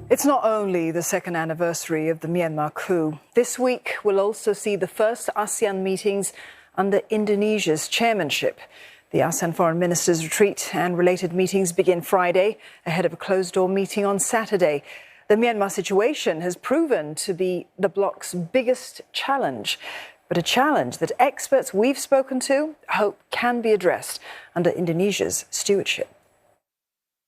It's not only the second anniversary of the Myanmar coup. This week will also see the first ASEAN meetings under Indonesia's chairmanship. The ASEAN Foreign Ministers Retreat and related meetings begin Friday, ahead of a closed-door meeting on Saturday. The Myanmar situation has proven to be the bloc's biggest challenge, but a challenge that experts we've spoken to hope can be addressed under Indonesia's stewardship.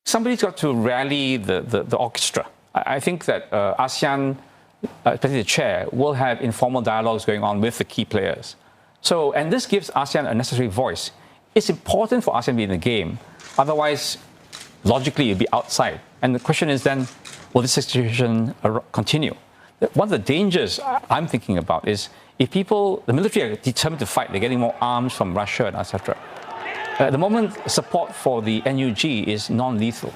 Somebody's got to rally the orchestra. I think that ASEAN, especially the chair, will have informal dialogues going on with the key players. And this gives ASEAN a necessary voice. It's important for ASEAN to be in the game. Otherwise, logically, it'll be outside. And the question is then, will this situation continue? One of the dangers I'm thinking about is if the military are determined to fight, they're getting more arms from Russia and etc. At the moment, support for the NUG is non-lethal.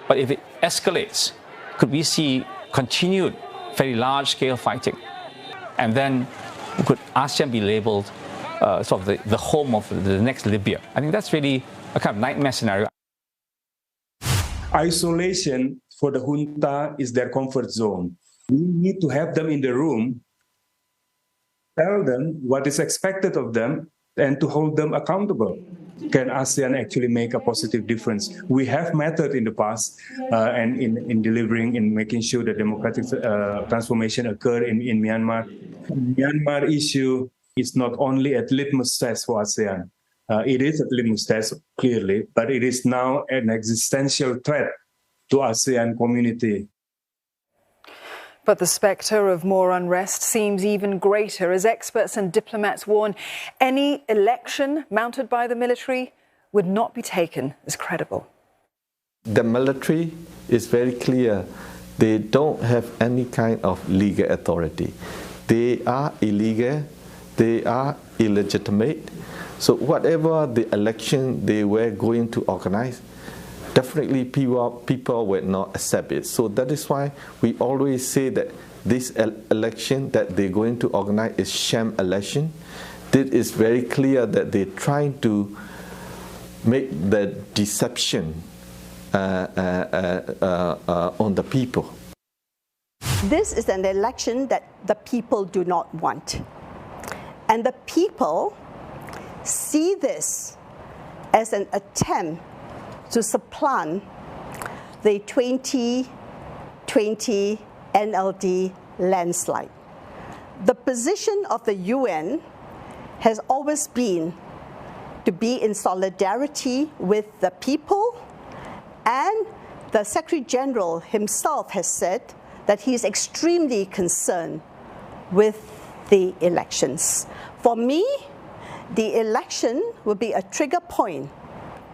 But if it escalates, could we see continued, very large-scale fighting? And then could ASEAN be labelled sort of the home of the next Libya? I think that's really a kind of nightmare scenario. Isolation for the junta is their comfort zone. We need to have them in the room, tell them what is expected of them, and to hold them accountable. Can ASEAN actually make a positive difference? We have mattered in the past and in delivering, in making sure that democratic transformation occur in Myanmar. Myanmar issue is not only a litmus test for ASEAN. It is a litmus test, clearly, but it is now an existential threat to ASEAN community. But the spectre of more unrest seems even greater as experts and diplomats warn any election mounted by the military would not be taken as credible. The military is very clear. They don't have any kind of legal authority. They are illegal. They are illegitimate. So whatever the election they were going to organize, definitely people will not accept it. So that is why we always say that this election that they're going to organize is sham election. It is very clear that they're trying to make the deception on the people. This is an election that the people do not want. And the people see this as an attempt to supplant the 2020 NLD landslide. The position of the UN has always been to be in solidarity with the people, and the Secretary General himself has said that he is extremely concerned with the elections. For me, the election will be a trigger point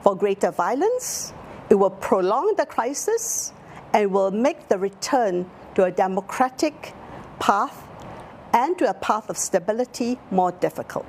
for greater violence. It will prolong the crisis and will make the return to a democratic path and to a path of stability more difficult.